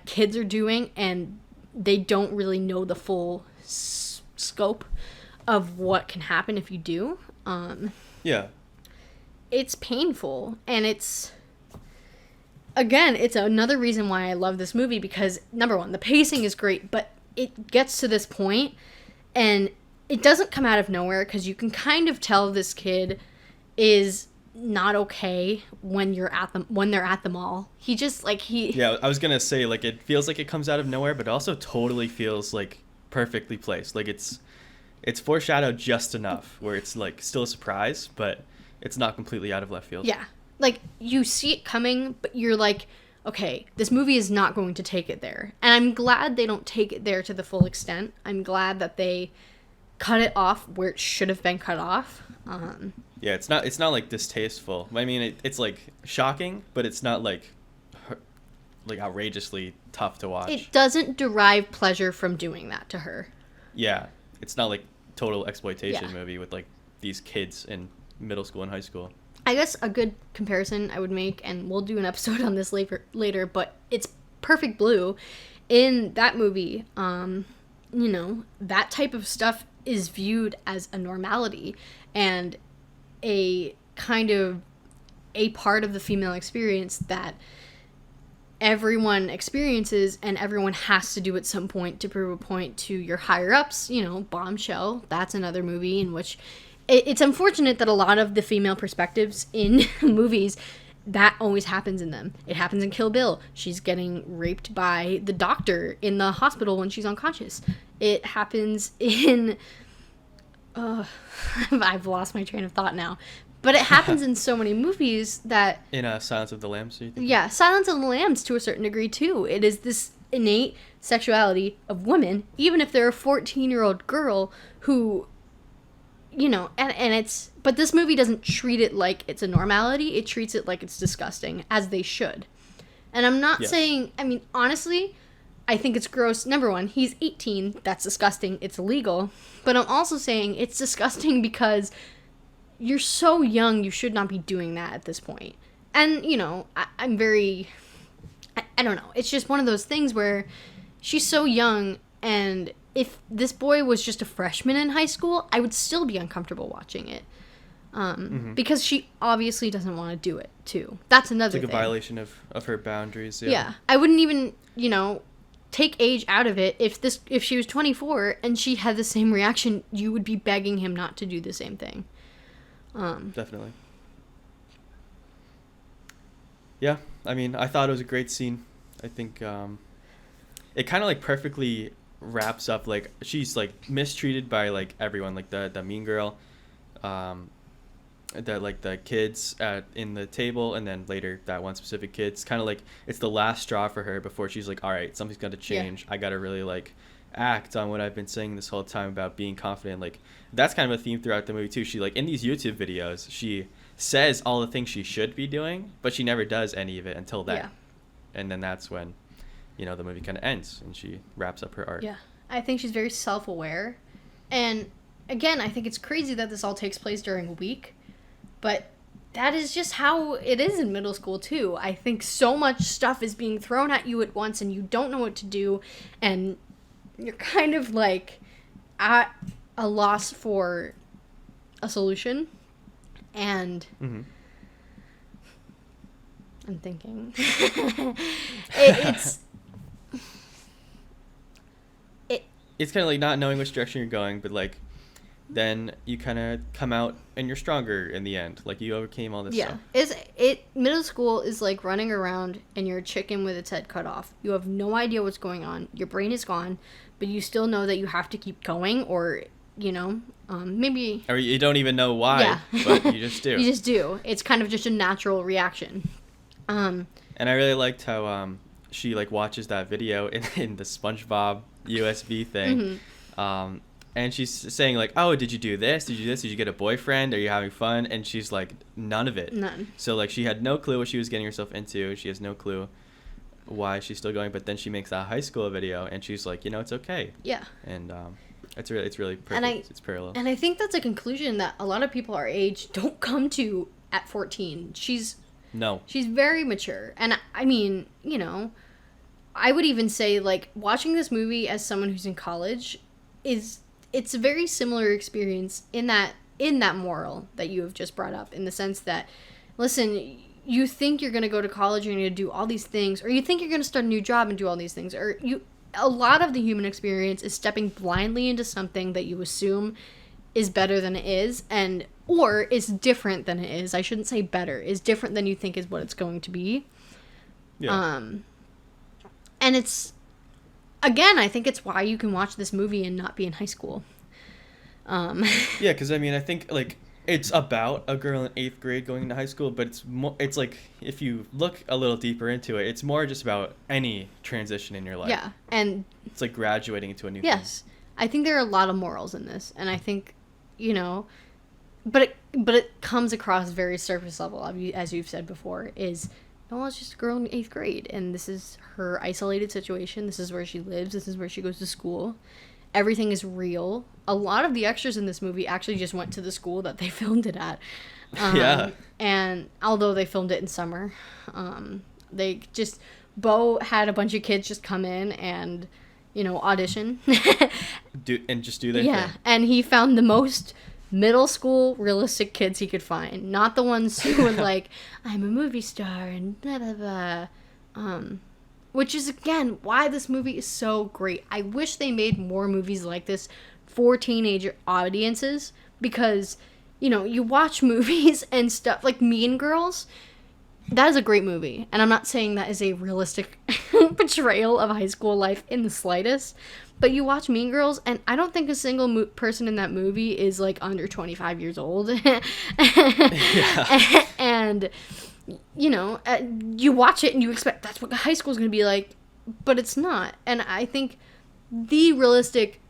kids are doing, and they don't really know the full scope of what can happen if you do. Yeah. It's painful, and it's another reason why I love this movie, because number one, the pacing is great, but it gets to this point and it doesn't come out of nowhere, because you can kind of tell this kid is not okay when they're at the mall. He just Yeah, I was gonna say, like, it feels like it comes out of nowhere, but it also totally feels like perfectly placed. Like it's foreshadowed just enough where it's like still a surprise, but it's not completely out of left field. Yeah. Like, you see it coming, but you're like, okay, this movie is not going to take it there. And I'm glad they don't take it there to the full extent. I'm glad that they cut it off where it should have been cut off. Yeah, it's not like distasteful. I mean, it's like shocking, but it's not like outrageously tough to watch. It doesn't derive pleasure from doing that to her. Yeah, it's not like total exploitation Yeah. movie with like these kids in middle school and high school. I guess a good comparison I would make, and we'll do an episode on this later, but it's Perfect Blue. In that movie, that type of stuff is viewed as a normality and a kind of a part of the female experience that everyone experiences, and everyone has to do at some point to prove a point to your higher ups. Bombshell, that's another movie in which it's unfortunate that a lot of the female perspectives in movies, that always happens in them. It happens in Kill Bill. She's getting raped by the doctor in the hospital when she's unconscious. It happens in I've lost my train of thought now. But it happens in so many movies that... In Silence of the Lambs, do you think? Yeah, Silence of the Lambs to a certain degree, too. It is this innate sexuality of women, even if they're a 14-year-old girl who, and it's... But this movie doesn't treat it like it's a normality. It treats it like it's disgusting, as they should. And I'm not saying... I mean, honestly, I think it's gross. Number one, he's 18. That's disgusting. It's illegal. But I'm also saying it's disgusting because... You're so young, you should not be doing that at this point. And, I'm very... I don't know. It's just one of those things where she's so young, and if this boy was just a freshman in high school, I would still be uncomfortable watching it. Because she obviously doesn't want to do it, too. That's another thing. It's like a violation of her boundaries, Yeah. I wouldn't even, take age out of it. If she was 24 and she had the same reaction, you would be begging him not to do the same thing. Definitely. Yeah, I mean, I thought it was a great scene. I think it kind of like perfectly wraps up, like, she's like mistreated by like everyone, like the mean girl, the kids in the table, and then later that one specific kid. It's kind of like it's the last straw for her before she's like, all right, something's got to change. Yeah. I got to really like act on what I've been saying this whole time about being confident. Like, that's kind of a theme throughout the movie too. She, like, in these YouTube videos, she says all the things she should be doing, but she never does any of it until then. Yeah. And then that's when, the movie kind of ends and she wraps up her arc. Yeah. I think she's very self-aware. And again, I think it's crazy that this all takes place during a week, but that is just how it is in middle school too. I think so much stuff is being thrown at you at once and you don't know what to do, and you're kind of like at a loss for a solution. And I'm thinking it's kind of like not knowing which direction you're going, but like then you kind of come out and you're stronger in the end. Like, you overcame all this stuff. Middle school is like running around and you're a chicken with its head cut off. You have no idea what's going on. Your brain is gone, but you still know that you have to keep going, or maybe... Or you don't even know why, but you just do. You just do. It's kind of just a natural reaction. And I really liked how she, like, watches that video in the SpongeBob USB thing. And she's saying, like, oh, did you do this? Did you do this? Did you get a boyfriend? Are you having fun? And she's like, none of it. None. So, like, she had no clue what she was getting herself into. She has no clue why she's still going. But then she makes that high school video, and she's like, it's okay. Yeah. And it's really perfect. It's parallel. And I think that's a conclusion that a lot of people our age don't come to at 14. She's very mature. And, I mean, I would even say, like, watching this movie as someone who's in college it's a very similar experience in that moral that you have just brought up, in the sense that, listen, you think you're going to go to college and you're going to do all these things, or you think you're going to start a new job and do all these things, or a lot of the human experience is stepping blindly into something that you assume is better than it is, or is different than it is. I shouldn't say better, is different than you think is what it's going to be. Yeah. And it's, again, I think it's why you can watch this movie and not be in high school. Yeah, because I mean, I think like it's about a girl in 8th grade going into high school, but it's like, if you look a little deeper into it, it's more just about any transition in your life. Yeah, and it's like graduating into a new yes, thing. I think there are a lot of morals in this, and I think, but it comes across very surface level, as you've said before, is, well, it's just a girl in 8th grade, and this is her isolated situation. This is where she lives. This is where she goes to school. Everything is real. A lot of the extras in this movie actually just went to the school that they filmed it at. Yeah. And although they filmed it in summer, Bo had a bunch of kids just come in and, audition. do their thing. Yeah, and he found the most middle school realistic kids he could find. Not the ones who were like, I'm a movie star and blah, blah, blah. Which is, again, why this movie is so great. I wish they made more movies like this for teenager audiences, because, you watch movies and stuff like Mean Girls. That is a great movie, and I'm not saying that is a realistic portrayal of high school life in the slightest, but you watch Mean Girls, and I don't think a single person in that movie is, like, under 25 years old. Yeah. And you watch it and you expect that's what high school is going to be like, but it's not. And I think the realistic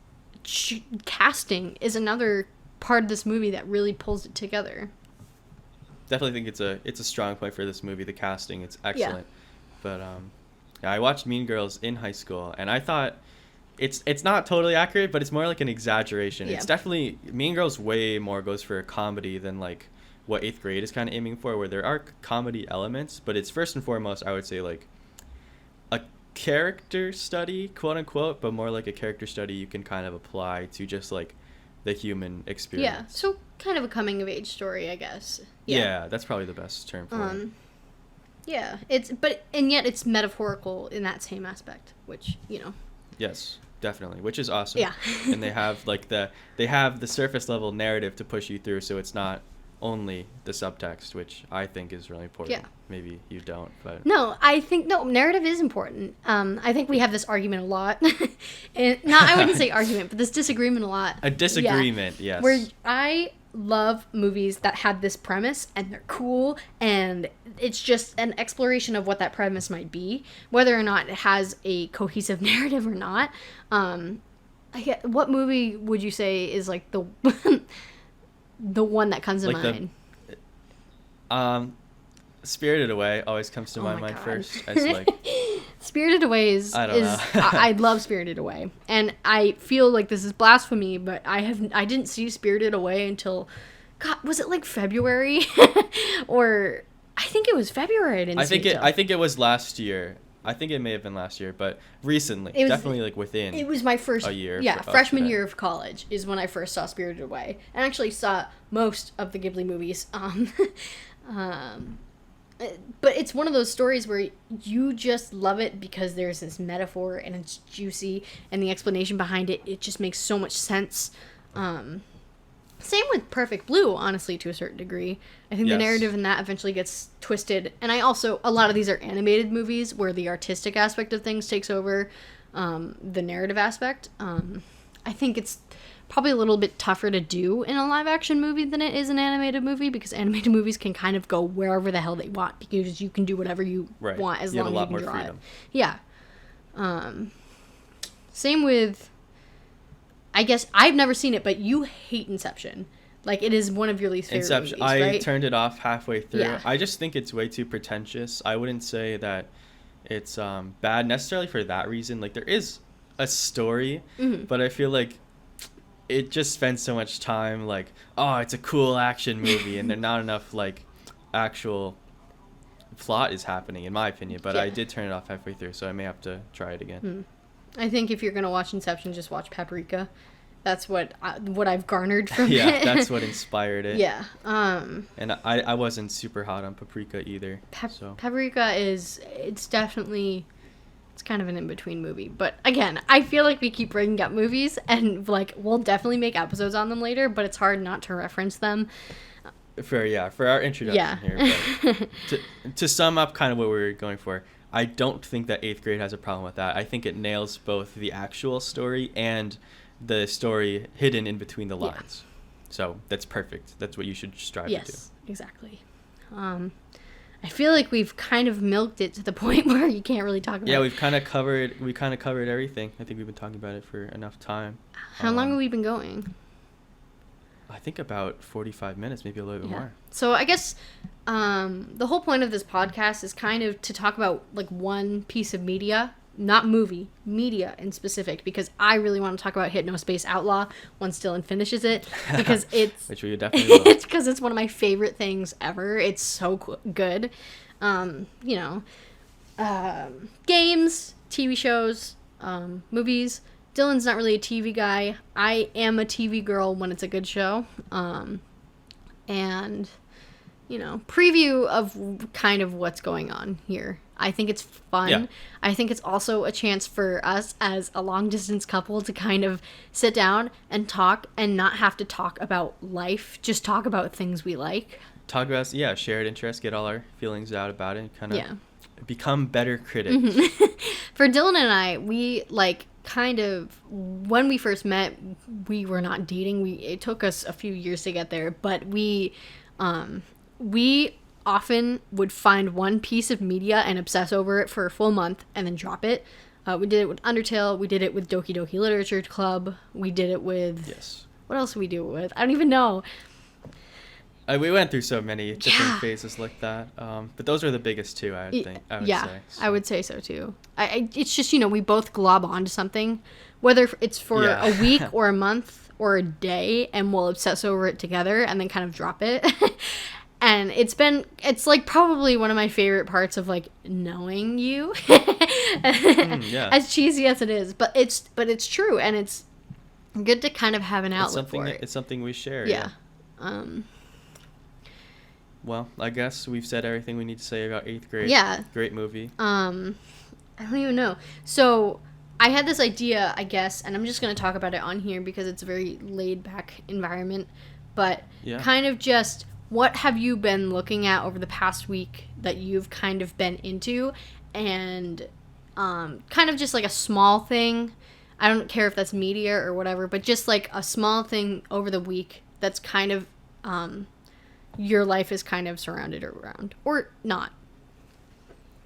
casting is another part of this movie that really pulls it together. Definitely think it's a strong point for this movie. The casting, it's excellent. Yeah. But yeah, I watched Mean Girls in high school, and I thought it's not totally accurate, but it's more like an exaggeration. Yeah. It's definitely, Mean Girls way more goes for a comedy than like what 8th grade is kind of aiming for, where there are comedy elements, but it's first and foremost, I would say, like a character study, quote unquote, but more like a character study you can kind of apply to just like the human experience. Yeah, so kind of a coming of age story, I guess. Yeah, that's probably the best term for it. Yeah, and yet it's metaphorical in that same aspect, which, Yes, definitely, which is awesome. Yeah. And they have the surface level narrative to push you through, so it's not only the subtext, which I think is really important. Yeah. Maybe you don't, but no, I think narrative is important. I think we have this argument a lot. I wouldn't say argument, but this disagreement a lot. A disagreement, yes. Where I love movies that have this premise and they're cool and it's just an exploration of what that premise might be, whether or not it has a cohesive narrative or not. What movie would you say is like the the one that comes to mind? Spirited Away always comes to my mind first. As like Spirited Away is I love Spirited Away, and I feel like this is blasphemy, but I didn't see Spirited Away until, God, was it like February? Or I think it was February. I think it was last year. I think it may have been last year, but recently, definitely like within. It was my first year. Yeah, freshman year of college is when I first saw Spirited Away, and actually saw most of the Ghibli movies. But it's one of those stories where you just love it because there's this metaphor and it's juicy, and the explanation behind it just makes so much sense. Same with Perfect Blue, honestly, to a certain degree. I think the narrative in that eventually gets twisted. And a lot of these are animated movies where the artistic aspect of things takes over the narrative aspect. I think it's probably a little bit tougher to do in a live action movie than it is an animated movie, because animated movies can kind of go wherever the hell they want, because you can do whatever you want as long as you can draw it. Yeah. Same with, I guess I've never seen it, but you hate Inception. Like, it is one of your least favorite movies, right? I turned it off halfway through. Yeah. I just think it's way too pretentious. I wouldn't say that it's bad necessarily for that reason. Like, there is a story, but I feel like it just spends so much time like, oh, it's a cool action movie, and there's not enough like actual plot is happening, in my opinion. But I did turn it off halfway through, so I may have to try it again. I think if you're gonna watch Inception, just watch Paprika. That's what I've garnered from Yeah, it. that's what inspired it. Yeah. And I wasn't super hot on Paprika either. Paprika it's definitely, it's kind of an in-between movie. But again, I feel like we keep bringing up movies, and like we'll definitely make episodes on them later, but it's hard not to reference them. For our introduction here. But to sum up kind of what we're going for, I don't think that 8th grade has a problem with that. I think it nails both the actual story and the story hidden in between the lines. Yeah. So that's perfect. That's what you should strive to do. Yes, exactly. I feel like we've kind of milked it to the point where you can't really talk about it. Yeah, we kind of covered everything. I think we've been talking about it for enough time. How long have we been going? I think about 45 minutes, maybe a little bit more. So I guess the whole point of this podcast is kind of to talk about like one piece of media, not movie, media in specific, because I really want to talk about Hypnospace Outlaw once Dylan finishes it, because it's which we definitely will. It's because it's one of my favorite things ever. It's so good. Games, TV shows, movies. Dylan's not really a TV guy. I am a TV girl when it's a good show. And, preview of kind of what's going on here. I think it's fun. Yeah. I think it's also a chance for us as a long-distance couple to kind of sit down and talk and not have to talk about life. Just talk about things we like. Talk about, shared interests, get all our feelings out about it, kind of become better critics. For Dylan and I, we, kind of, when we first met, we were not dating. It took us a few years to get there, but we often would find one piece of media and obsess over it for a full month and then drop it. We did it with Undertale. We did it with Doki Doki Literature Club. We did it with... Yes. What else did we do it with? I don't even know. We went through so many different phases like that. But those are the biggest two, I would say. So. I would say so too. It's just, we both glob onto something, whether it's for a week or a month or a day, and we'll obsess over it together and then kind of drop it. And it's like probably one of my favorite parts of like knowing you. As cheesy as it is, but it's true, and it's good to kind of have an outlet for it. It's something we share. Yeah. Well, I guess we've said everything we need to say about 8th grade. Yeah. Great movie. I don't even know. So I had this idea, I guess, and I'm just going to talk about it on here because it's a very laid-back environment. But kind of just, what have you been looking at over the past week that you've kind of been into? And kind of just like a small thing. I don't care if that's media or whatever, but just like a small thing over the week that's kind of... your life is kind of surrounded around, or not.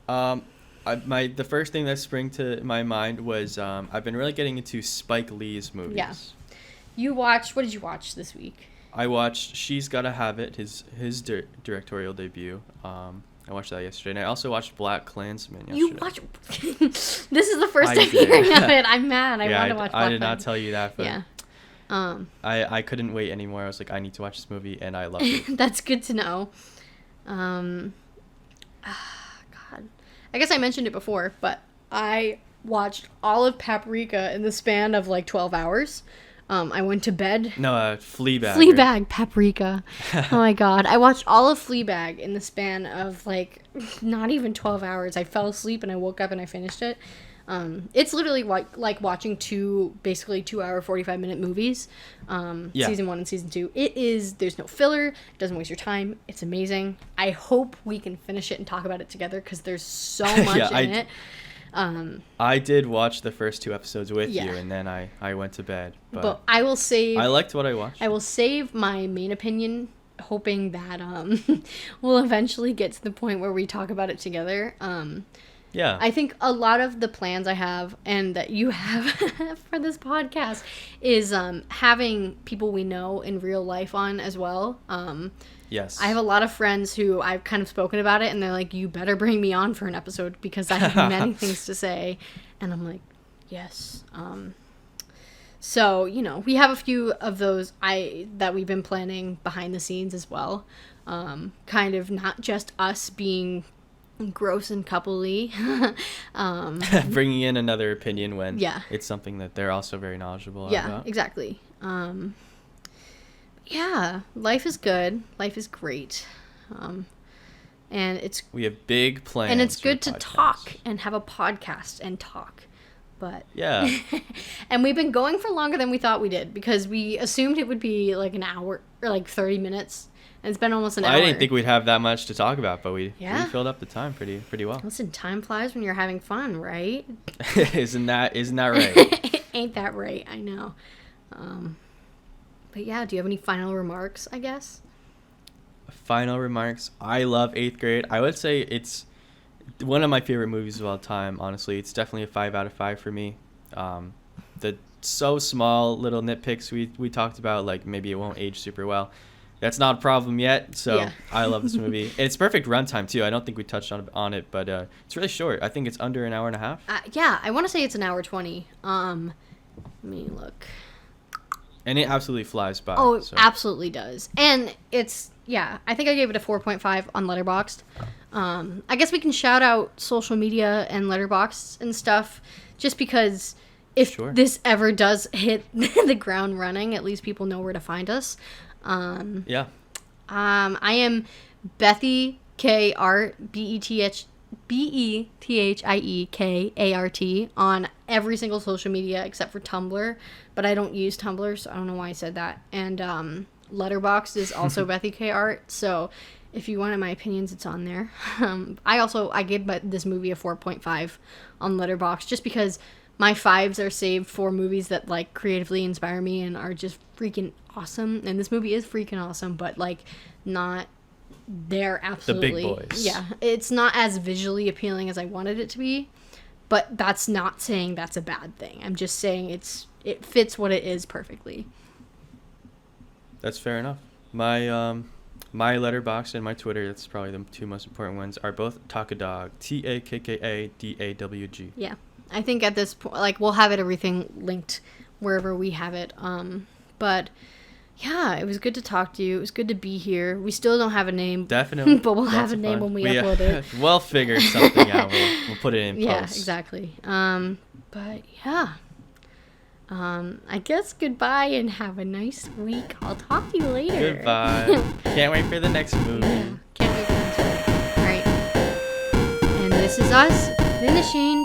The first thing that sprang to my mind was I've been really getting into Spike Lee's movies. Yeah. What did you watch this week? I watched She's Gotta Have It, his directorial debut. I watched that yesterday, and I also watched Black Klansman yesterday. You watched? This is the first time hearing of it. I'm mad. I want to watch Black I did not tell you that, but... Yeah. I couldn't wait anymore. I was like, I need to watch this movie, and I loved it. That's good to know. God. I guess I mentioned it before, but I watched all of Paprika in the span of like 12 hours. I went to bed. No, Fleabag. Fleabag, Paprika. Oh my God. I watched all of Fleabag in the span of like not even 12 hours. I fell asleep and I woke up and I finished it. It's literally like watching basically 2 hour, 45-minute movies, season 1 and season 2. There's no filler, it doesn't waste your time, it's amazing. I hope we can finish it and talk about it together, because there's so much in it. I did watch the first 2 episodes with you, and then I went to bed. But I will save... I liked what I watched. I will save my main opinion, hoping that we'll eventually get to the point where we talk about it together. Yeah. I think a lot of the plans I have and that you have for this podcast is having people we know in real life on as well. Yes. I have a lot of friends who I've kind of spoken about it, and they're like, you better bring me on for an episode because I have many things to say. And I'm like, yes. So, we have a few of those that we've been planning behind the scenes as well. Kind of not just us being... gross and coupley. Bringing in another opinion when Yeah. it's something that they're also very knowledgeable Yeah, about. exactly. Yeah, life is good. Life is great. And it's We have big plans. and it's for good the to podcast. talk and have a podcast and talk. But Yeah. and we've been going for longer than we thought we did because we assumed it would be like an hour or like 30 minutes. And it's been almost an hour. I didn't think we'd have that much to talk about, but we Yeah. filled up the time pretty well. Listen, time flies when you're having fun, right? Isn't that right? Ain't that right? I know. But yeah, do you have any final remarks, I guess? Final remarks. I love 8th grade. I would say it's one of my favorite movies of all time, honestly. It's definitely a 5 out of 5 for me. The so small little nitpicks we talked about, like maybe it won't age super well. That's not a problem yet, so Yeah. I love this movie. And it's perfect runtime, too. I don't think we touched on it, but it's really short. I think it's under an hour and a half. Yeah, I want to say it's an hour 20. Let me look. And it absolutely flies by. Oh, it so. absolutely does. And it's, yeah, I think I gave it a 4.5 on Letterboxd. I guess we can shout out social media and Letterboxd and stuff just because if Sure. this ever does hit the ground running, at least people know where to find us. Yeah. I am Bethy K Art BETHIEKART on every single social media except for Tumblr, but I don't use Tumblr, so I don't know why I said that. And Letterboxd is also Bethy K Art, so if you wanted my opinions, it's on there. I gave this movie a 4.5 on Letterboxd just because my 5s are saved for movies that like creatively inspire me and are just freaking awesome. And this movie is freaking awesome, but like not there absolutely. The big boys. Yeah, it's not as visually appealing as I wanted it to be, but that's not saying that's a bad thing. I'm just saying it fits what it is perfectly. That's fair enough. My Letterboxd and my Twitter, that's probably the two most important ones, are both Takadawg, TAKKADAWG. Yeah, I think at this point, like, we'll have everything linked wherever we have it. But yeah, it was good to talk to you. It was good to be here. We still don't have a name. Definitely. But we'll Lots have a of name fun. when we upload it. We'll figure something out. We'll put it in post. Yeah, exactly. But yeah. I guess goodbye and have a nice week. I'll talk to you later. Goodbye. Can't wait for the next movie. Yeah, can't wait for the next one. All right. And this is us finishing